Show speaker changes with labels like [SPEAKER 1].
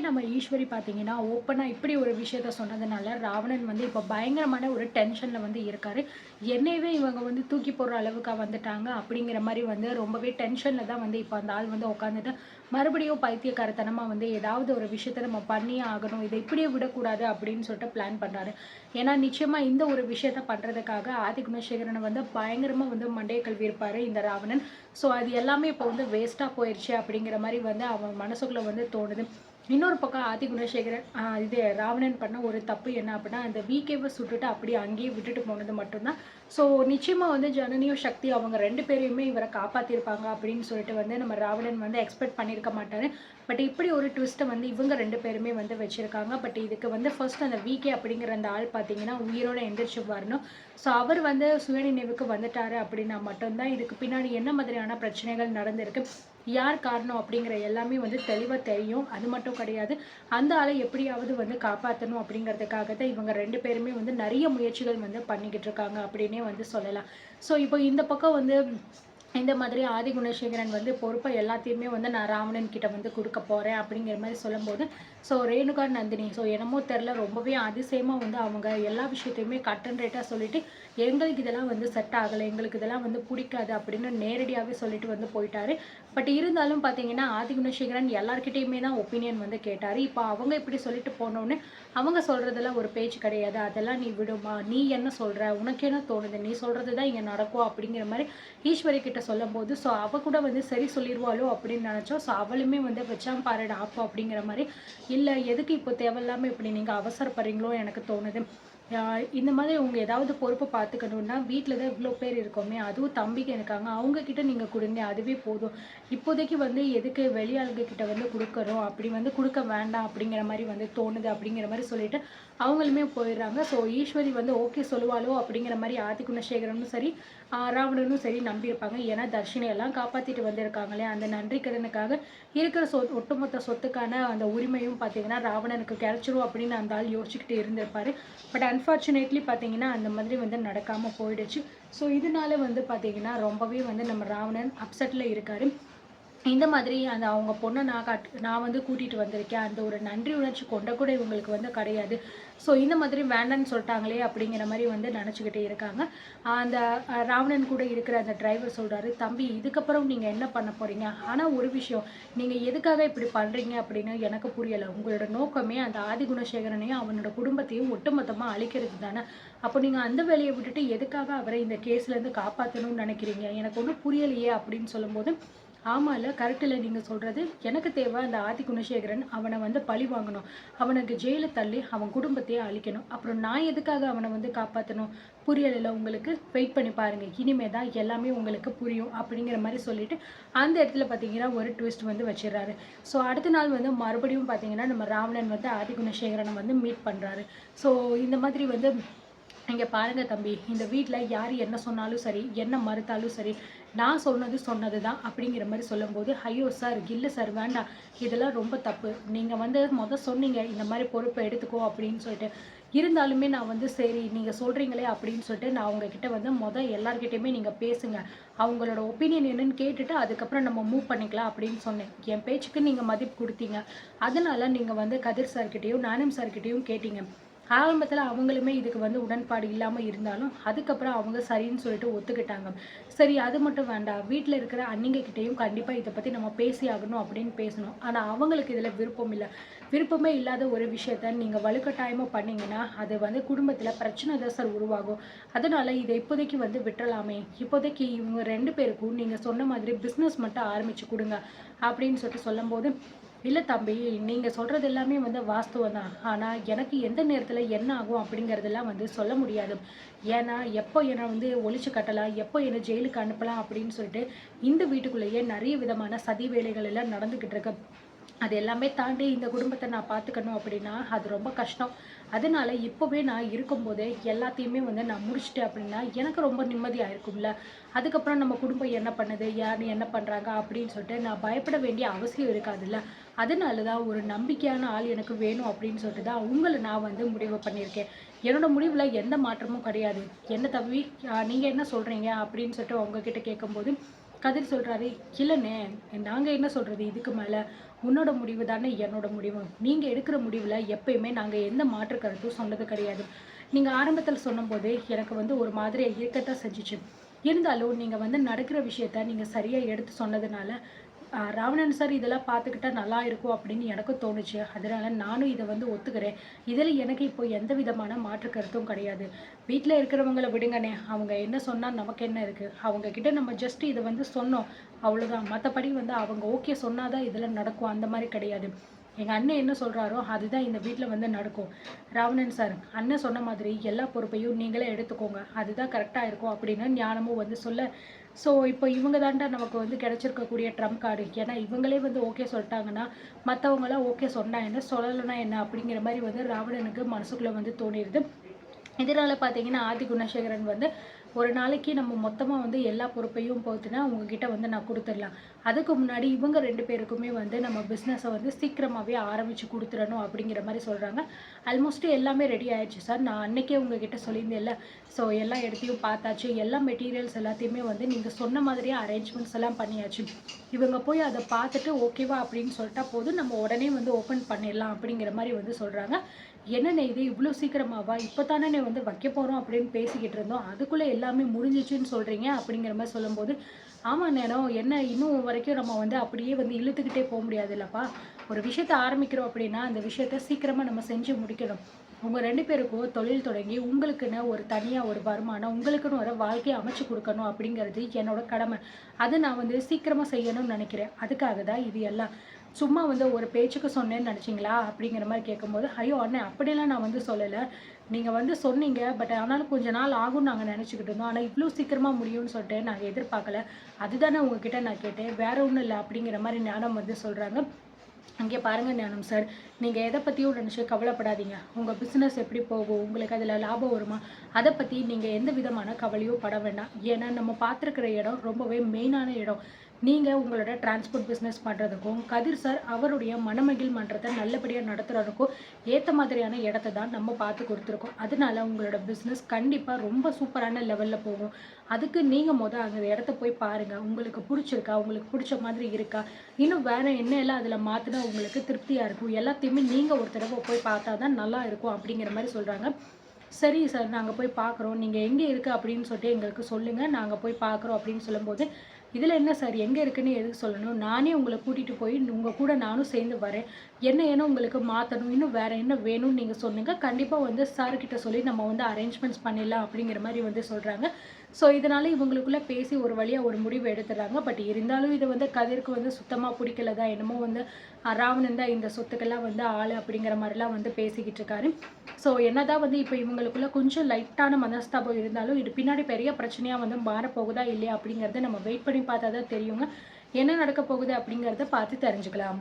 [SPEAKER 1] நம்ம ஈஸ்வரி பார்த்தீங்கன்னா, ஓப்பனா இப்படி ஒரு விஷயத்த சொன்னதுனால, ராவணன் வந்து இப்போ பயங்கரமான ஒரு டென்ஷன்ல வந்து இருக்காரு. என்னையவே இவங்க வந்து தூக்கி போடுற அளவுக்கா வந்துட்டாங்க, அப்படிங்கிற மாரி வந்து ரொம்பவே டென்ஷன்ல தான் வந்து இப்போ அந்த ஆள் வந்து உட்காந்துட்டு, மறுபடியும் பைத்தியக்காரத்தனமா வந்து ஏதாவது ஒரு விஷயத்த நம்ம பண்ணியே ஆகணும். இத இப்படியே விடக்கூடாது அப்படின்னு சொல்லிட்டு பிளான் பண்றாரு. ஏன்னா, நிச்சயமா இந்த ஒரு விஷயத்த பண்றதுக்காக ஆதி குணசேகரன வந்து பயங்கரமா வந்து மண்டைய கழுவியிருப்பாரு இந்த ராவணன். ஸோ அது எல்லாமே இப்போ வந்து வேஸ்ட்டா போயிருச்சு அப்படிங்கிற மாரி வந்து அவன் மனசுக்குள்ள வந்து தோணுது. இன்னொரு பக்கம் ஆதி குணசேகரன் இது ராவணன் பண்ண ஒரு தப்பு என்ன அப்படின்னா, அந்த விகேவ சுட்டுட்டு அப்படியே அங்கேயே விட்டுட்டு போனது மட்டும் தான். ஸோ நிச்சயமா வந்து ஜனனியும், சக்தி அவங்க 2 பேரையுமே இவர காப்பாத்தியிருப்பாங்க அப்படின்னு சொல்லிட்டு வந்து நம்ம ராவணன் வந்து எக்ஸ்பெக்ட் பண்ணியிருக்க மாட்டாரு. பட் இப்படி ஒரு ட்விஸ்ட்ட வந்து இவங்க 2 பேருமே வந்து வச்சிருக்காங்க. பட் இதுக்கு வந்து ஃபர்ஸ்ட் அந்த விகே அப்படிங்கிற அந்த ஆள் பார்த்தீங்கன்னா, உயிரோட எந்திரிச்சு வரணும். ஸோ அவர் வந்து சுயநினைவுக்கு வந்துட்டாரு அப்படின்னா மட்டும் தான் இதுக்கு பின்னாடி என்ன மாதிரியான பிரச்சனைகள் நடந்திருக்கு, யார் காரணம் அப்படிங்கிற எல்லாமே வந்து தெளிவா தெரியும். அது மட்டும் கிடையாது. அந்த ஆளை எப்படியாவது வந்து காப்பாத்தணும் அப்படிங்கிறதுக்காக தான் இவங்க 2 பேருமே வந்து நெறைய முயற்சிகள் வந்து பண்ணிக்கிட்டு இருக்காங்க அப்படின்னே வந்து சொல்லலாம். ஸோ இப்போ இந்த பக்கம் வந்து இந்த மாதிரி ஆதி குணசேகரன் வந்து பொறுப்ப எல்லாத்தையுமே வந்து நான் ராவணன் கிட்ட வந்து குடுக்க போறேன் அப்படிங்கிற மாரி சொல்லும்போது, ஸோ ரேணுகா, நந்தினி என்னமோ தெரியல ரொம்பவே அதிசயமா வந்து அவங்க எல்லா விஷயத்தையுமே கட் அண்ட் ரைட்டா சொல்லிட்டு, எங்களுக்கு இதெல்லாம் வந்து செட் ஆகல. எங்களுக்கு இதெல்லாம் வந்து புடிக்காது அப்படின்னு நேரடியாவே சொல்லிட்டு வந்து போயிட்டாரு. பட் இருந்தாலும் பார்த்தீங்கன்னா, ஆதி குணசேகரன் எல்லார்கிட்டயுமே தான் ஒப்பீனியன் வந்து கேட்டாரு. இப்ப அவங்க இப்படி சொல்லிட்டு போனோனே, அவங்க சொல்றதெல்லாம் ஒரு பேச்சு கிடையாது. அதெல்லாம் நீ விடுமா? நீ என்ன சொல்ற? உனக்கு என்ன தோணுது? நீ சொல்றது தான் இங்க நடக்கும் அப்படிங்கிற மாரி ஈஸ்வரி கிட்ட சொல்லும்போது, ஸோ அவ கூட வந்து சரி சொல்லிருவாளோ அப்படின்னு நெனச்சோம். ஸோ அவளுமே வந்து வச்சான் பாருடா ஆப்பு அப்படிங்கிற மாரி, இல்ல எதுக்கு இப்போ தேவையில்லாம இப்படி நீங்க அவசரப்படுறீங்களோ எனக்கு தோணுது. இந்த மாதிரி உங்க ஏதாவது பொறுப்ப பார்த்துக்கணும்னா, வீட்ல தான் இவ்ளோ பேர் இருக்கோமே, அதுவும் தம்பிங்க இருக்காங்க. அவங்க கிட்ட நீங்க குடுங்க. அதுவே போதும். இப்போதைக்கு வந்து எதுக்கு வெளியாளுங்க கிட்ட வந்து குடுக்கணும், அப்படி வந்து குடுக்க வேண்டாம் அப்படிங்கிற மாரி வந்து தோணுது அப்படிங்கிற மாரி சொல்லிட்டு, அவங்களுமே போயிடுறாங்க. ஸோ ஈஸ்வரி வந்து ஓகே சொல்லுவாளோ அப்படிங்கிற மாரி ஆதி குணசேகரனும் சரி, ராவணனும் சரி நம்பியிருப்பாங்க. ஏன்னா தர்ஷினி எல்லாம் காப்பாத்திட்டு வந்திருக்காங்களே, அந்த நன்றி கடனுக்காக இருக்கிற ஒட்டுமொத்த சொத்துக்கான அந்த உரிமையும் பார்த்தீங்கன்னா, ராவணனுக்கு கிடைச்சிரும் அப்படின்னு அந்த ஆள் யோசிச்சுக்கிட்டு இருந்திருப்பாரு. பட் அன்ஃபார்ச்சுனேட்லி பார்த்தீங்கன்னா, அந்த மாதிரி வந்து நடக்காம போயிடுச்சு. ஸோ இதனால வந்து பார்த்தீங்கன்னா, ரொம்பவே வந்து நம்ம ராவணன் அப்செட்ல இருக்காரு. இந்த மாதிரி அந்த அவங்க பொண்ண நான் வந்து கூட்டிட்டு வந்திருக்கேன். அந்த ஒரு நன்றி உணர்ச்சி கொண்ட கூட இவங்களுக்கு வந்து கிடையாது. ஸோ இந்த மாதிரி வேண்டான்னு சொல்ட்டாங்களே அப்படிங்கிற மாரி வந்து நெனச்சுக்கிட்டு இருக்காங்க. அந்த ராவணன் கூட இருக்கிற அந்த டிரைவர் சொல்றாரு, "தம்பி இதுக்கப்புறம் நீங்க என்ன பண்ண போறீங்க? ஆனா ஒரு விஷயம், நீங்க எதுக்காக இப்படி பண்றீங்க அப்படின்னு எனக்கு புரியல. உங்களோட நோக்கமே அந்த ஆதி குணசேகரனையும், அவனோட குடும்பத்தையும் ஒட்டுமொத்தமா அழிக்கிறது தானே. அப்போ நீங்க அந்த வேலைய விட்டுட்டு எதுக்காக அவர இந்த கேஸ்லேருந்து காப்பாத்தணும்னு நெனைக்கிறீங்க? எனக்கு ஒண்ணும் புரியலையே" அப்படின்னு சொல்லும்போது, ஆமால்ல. கரெக்ட்டுல்ல நீங்க சொல்றது. எனக்கு தேவை அந்த ஆதி குணசேகரன். அவன வந்து பழி வாங்கணும். அவனுக்கு ஜெயில தள்ளி அவன் குடும்பத்தையே அழிக்கணும். அப்புறம் நான் எதுக்காக அவன வந்து காப்பாத்தணும்? புரியலைல்ல உங்களுக்கு? வெயிட் பண்ணி பாருங்க. இனிமே தான் எல்லாமே உங்களுக்கு புரியும். அப்படிங்கிற மாரி சொல்லிட்டு, அந்த இடத்துல பார்த்தீங்கன்னா, ஒரு ட்விஸ்ட் வந்து வச்சுர்றாரு. ஸோ அடுத்த நாள் வந்து மறுபடியும் பார்த்தீங்கன்னா, நம்ம ராவணன் வந்து ஆதி குணசேகரன வந்து மீட் பண்றாரு. ஸோ இந்த மாதிரி வந்து இங்க பாருங்க தம்பி, இந்த வீட்ல யாரு என்ன சொன்னாலும் சரி, என்ன மறுத்தாலும் சரி, நான் சொன்னது சொன்னது தான் அப்படிங்கிற மாரி சொல்லும்போது, ஐயோ சார், இல்ல சார் வேண்டாம். இதெல்லாம் ரொம்ப தப்பு. நீங்க வந்து சொன்னீங்க, இந்த மாரி பொறுப்ப எடுத்துக்கோ அப்படின்னு சொல்லிட்டு. இருந்தாலுமே நான் வந்து சரி நீங்க சொல்றீங்களே அப்படின்னு சொல்லிட்டு, நான் உங்ககிட்ட வந்து எல்லார்கிட்டயுமே நீங்க பேசுங்க. அவங்களோட ஒப்பீனியன் என்னன்னு கேட்டுட்டு, அதுக்கப்புறம் நம்ம மூவ் பண்ணிக்கலாம் அப்படின்னு சொன்னேன். என் பேச்சுக்கு நீங்க மதிப்பு குடுத்தீங்க. அதனால நீங்க வந்து கதிர் சார்கிட்டயும், நானும் சார்கிட்டயும் கேட்டீங்க. ஆரம்பத்துல அவங்களுமே இதுக்கு வந்து உடன்பாடு இல்லாம இருந்தாலும், அதுக்கப்புறம் அவங்க சரின்னு சொல்லிட்டு ஒத்துக்கிட்டாங்க. சரி அது மட்டும் வேண்டாம். வீட்ல இருக்கிற அண்ணிங்க கிட்டயும் கண்டிப்பா இத பத்தி நம்ம பேசியாகணும் அப்படின்னு பேசணும். ஆனா அவங்களுக்கு இதுல விருப்பம் இல்ல. விருப்பமே இல்லாத ஒரு விஷயத்த நீங்க வலுக்கட்டாயமா பண்ணீங்கன்னா, அது வந்து குடும்பத்துல பிரச்சனை தான் சார் உருவாகும். அதனால இத இப்போதைக்கு வந்து விட்டுறலாமே. இப்போதைக்கு இவங்க 2 பேருக்கும் நீங்க சொன்ன மாதிரி பிசினஸ் மட்டும் ஆரம்பிச்சு குடுங்க. அப்படின்னு சொல்லிட்டு சொல்லும்போது, இல்ல தம்பி, நீங்க சொல்றது எல்லாமே வந்து வாஸ்தவம் தான். ஆனா, எனக்கு எந்த நேரத்துல என்ன ஆகும் அப்படிங்கிறதெல்லாம் வந்து சொல்ல முடியாது. ஏன்னா, எப்போ என்ன வந்து ஒழிச்சு கட்டலாம், எப்போ என்ன ஜெயிலுக்கு அனுப்பலாம் அப்படின்னு சொல்லிட்டு, இந்த வீட்டுக்குள்ளேயே நெறைய விதமான சதி வேலைகள் எல்லாம் நடந்துகிட்டு இருக்கு. அது எல்லாமே தாண்டி இந்த குடும்பத்த நான் பார்த்துக்கணும் அப்படின்னா, அது ரொம்ப கஷ்டம். அதனால இப்பவே நான் இருக்கும்போதே எல்லாத்தையுமே வந்து நான் முடிச்சுட்டேன் அப்படின்னா, எனக்கு ரொம்ப நிம்மதியா இருக்கும்ல. அதுக்கப்புறம் நம்ம குடும்பம் என்ன பண்ணுது, யார் என்ன பண்றாங்க அப்படின்னு சொல்லிட்டு நான் பயப்பட வேண்டிய அவசியம் இருக்காதுல்ல. அதனால தான் ஒரு நம்பிக்கையான ஆள் எனக்கு வேணும் அப்படின்னு சொல்லிட்டு தான் உங்கள நான் வந்து முடிவு பண்ணியிருக்கேன். என்னோட முடிவுல எந்த மாற்றமும் கிடையாது. என்ன தம்பி நீங்க என்ன சொல்றீங்க? அப்படின்னு சொல்லிட்டு உங்ககிட்ட கேட்கும்போது, கதிர் சொல்றாரு, இல்லண்ணே நாங்க என்ன சொல்றது இதுக்கு மேல? உன்னோட முடிவு தானே என்னோட முடிவு. நீங்க எடுக்கிற முடிவுல எப்பயுமே நாங்க எந்த மாற்று கருத்தும் சொன்னது கிடையாது. நீங்க ஆரம்பத்துல சொன்னம்போது எனக்கு வந்து ஒரு மாதிரியா இருக்கத்தான் செஞ்சுச்சு. இருந்தாலும் நீங்க வந்து நடக்கிற விஷயத்த நீங்க சரியா எடுத்து சொன்னதுனால, ராவணன் சார் இதெல்லாம் பார்த்துக்கிட்டா நல்லா இருக்கும் அப்படின்னு எனக்கும் தோணுச்சு. அதனால நானும் இத வந்து ஒத்துக்கிறேன். இதுல எனக்கு இப்போ எந்த விதமான மாற்று கருத்தும் கிடையாது. வீட்ல இருக்கிறவங்கள விடுங்கண்ணே. அவங்க என்ன சொன்னா நமக்கு என்ன இருக்கு? அவங்க கிட்ட நம்ம ஜஸ்ட் இத வந்து சொன்னோம். அவ்வளோதான். மத்தபடி வந்து அவங்க ஓகே சொன்னா தான் இதெல்லாம் நடக்கும். அந்த மாரி கிடையாது. எங்க அண்ணன் என்ன சொல்றாரோ, அதுதான் இந்த வீட்ல வந்து நடக்கும். ராவணன் சார், அண்ணன் சொன்ன மாதிரி எல்லா பொறுப்பையும் நீங்களே எடுத்துக்கோங்க. அதுதான் கரெக்ட்டா இருக்கும் அப்படின்னு ஞானமும் வந்து சொல்ல, ஸோ இப்போ இவங்க தான்டா நமக்கு வந்து கிடைச்சிருக்கக்கூடிய ட்ரம்ப் கார்டு. ஏன்னா இவங்களே வந்து ஓகே சொல்ட்டாங்கன்னா, மத்தவங்கலாம் ஓகே சொன்னா என்ன, சொல்லலனா என்ன அப்படிங்கிற மாரி வந்து ராவணனுக்கு மனசுக்குள்ள வந்து தோணிருது. இதனால பார்த்தீங்கன்னா, ஆதி குணசேகரன் வந்து ஒரு நாளைக்கு நம்ம மொத்தமா வந்து எல்லா பொறுப்பையும் போத்துனா, உங்ககிட்ட வந்து நான் குடுத்துடலாம். அதுக்கு முன்னாடி இவங்க 2 பேருக்குமே வந்து நம்ம பிசினஸ வந்து சீக்கிரமாவே ஆரம்பிச்சு குடுத்துறணும் அப்படிங்கிற மாரி சொல்றாங்க. ஆல்மோஸ்ட் எல்லாமே ரெடி ஆயிடுச்சு சார். நான் அன்னைக்கே உங்ககிட்ட சொல்லியிருந்தேன்ல. ஸோ எல்லா இடத்தையும் பார்த்தாச்சு. எல்லா மெட்டீரியல்ஸ் எல்லாத்தையுமே வந்து நீங்க சொன்ன மாதிரியே அரேஞ்ச்மெண்ட்ஸ் எல்லாம் பண்ணியாச்சு. இவங்க போய் அத பார்த்துட்டு ஓகேவா அப்படின்னு சொல்ட்டா போதும். நம்ம உடனே வந்து ஓப்பன் பண்ணிடலாம் அப்படிங்கிற மாரி வந்து சொல்றாங்க. என்னண்ணே இது இவ்ளோ சீக்கிரமாவா? இப்ப தானண்ணே வந்து வைக்கப் போறோம் அப்படின்னு பேசிக்கிட்டு இருந்தோம். அதுக்குள்ள எல்லாமே முடிஞ்சிச்சுன்னு சொல்றீங்க அப்படிங்கிற மாரி சொல்லும்போது, ஆமாண்ணே என்ன இன்னும் வரைக்கும் நம்ம வந்து அப்படியே வந்து இழுத்துக்கிட்டே போ முடியாதுல்லப்பா. ஒரு விஷயத்த ஆரம்பிக்கிறோம் அப்படின்னா, அந்த விஷயத்த சீக்கிரமா நம்ம செஞ்சு முடிக்கணும். உங்க 2 பேருக்கும் தொழில் தொடங்கி உங்களுக்குன்னு ஒரு தனியா ஒரு வருமானம், உங்களுக்குன்னு ஒரு வாழ்க்கைய அமைச்சு குடுக்கணும் அப்படிங்கிறது என்னோட கடமை. அத நான் வந்து சீக்கிரமா செய்யணும்னு நெனைக்கிறேன். அதுக்காக தான் இது எல்லாம். சும்மா வந்து ஒரு பேச்சுக்கு சொன்னேன்னு நெனச்சீங்களா? அப்படிங்கிற மாரி கேட்கும்போது, ஐயோ! அண்ணே அப்படியெல்லாம் நான் வந்து சொல்லல. நீங்க வந்து சொன்னீங்க. பட் ஆனாலும் கொஞ்ச நாள் ஆகும்னு நாங்க நெனச்சுக்கிட்டு இருந்தோம். ஆனா இவ்ளோ சீக்கிரமா முடியும்னு சொல்லிட்டு நாங்க எதிர்பார்க்கல. அதுதானே உங்ககிட்ட நான் கேட்டேன். வேற ஒண்ணும் இல்ல அப்படிங்கிற மாரி ஞானம் வந்து சொல்றாங்க. அங்கே பாருங்க ஞானம் சார், நீங்க எத பத்தியும் நினைச்சு கவலைப்படாதீங்க. உங்க பிசினஸ் எப்படி போகும்? உங்களுக்கு அதுல லாபம் வருமா? அத பத்தி நீங்க எந்த விதமான கவலையும் பட வேண்டாம். ஏன்னா நம்ம பார்த்திருக்கிற இடம் ரொம்பவே மெயினான இடம். நீங்க உங்களோட டிரான்ஸ்போர்ட் பிசினஸ் பண்றதுக்கும், கதிர் சார் அவருடைய மனமகிழ் மன்றத்த நல்லபடியா நடத்துறதுக்கும் ஏத்த மாதிரியான இடத்த தான் நம்ம பார்த்து குடுத்துருக்கோம். அதனால உங்களோட பிசினஸ் கண்டிப்பா ரொம்ப சூப்பரான லெவல்ல போகும். அதுக்கு நீங்க அந்த இடத்த போய் பாருங்க. உங்களுக்கு புடிச்சிருக்கா? உங்களுக்கு புடிச்ச மாதிரி இருக்கா? இன்னும் வேற என்ன எல்லாம் அதில மாத்துனா உங்களுக்கு திருப்தியா இருக்கும்? எல்லாத்தையுமே நீங்க ஒரு தடவ போய் பார்த்தா தான் நல்லா இருக்கும் அப்படிங்கிற மாரி சொல்றாங்க. சரி சார் நாங்க போய் பார்க்குறோம். நீங்க எங்க இருக்கு அப்படின்னு சொல்லிட்டு எங்களுக்கு சொல்லுங்க. நாங்க போய் பார்க்குறோம் அப்படின்னு சொல்லும்போது, இதில என்ன சார் எங்க இருக்குன்னு எதுக்கு சொல்லணும்? நானே உங்கள கூட்டிட்டு போய் உங்க கூட நானும் சேர்ந்து வரேன். என்ன என்ன உங்களுக்கு மாத்தணும்? இன்னும் வேற என்ன வேணும்னு நீங்க சொன்னீங்க. கண்டிப்பா வந்து சார் கிட்ட சொல்லி நம்ம வந்து அரேஞ்ச்மெண்ட்ஸ் பண்ணிடலாம் அப்படிங்கிற மாரி வந்து சொல்றாங்க. ஸோ இதனால இவங்களுக்குள்ள பேசி ஒரு வழியா ஒரு முடிவு எடுத்துடுறாங்க. பட் இருந்தாலும் இது வந்து கதிருக்கு வந்து சுத்தமா பிடிக்கல தான். என்னமோ வந்து ராவணன் தான் இந்த சொத்துக்கெல்லாம் வந்து ஆளு அப்படிங்கிற மாரிலாம் வந்து பேசிக்கிட்டு இருக்காரு. ஸோ என்னதான் வந்து இப்போ இவங்களுக்குள்ள கொஞ்சம் லைட்டான மனஸ்தாபம் இருந்தாலும், இது பின்னாடி பெரிய பிரச்சனையா வந்து மாறப்போகுதா இல்லையா அப்படிங்கிறத நம்ம வெயிட் பண்ணி பார்த்தா தான் தெரியுங்க. என்ன நடக்க போகுது அப்படிங்கிறத பார்த்து தெரிஞ்சுக்கலாம்.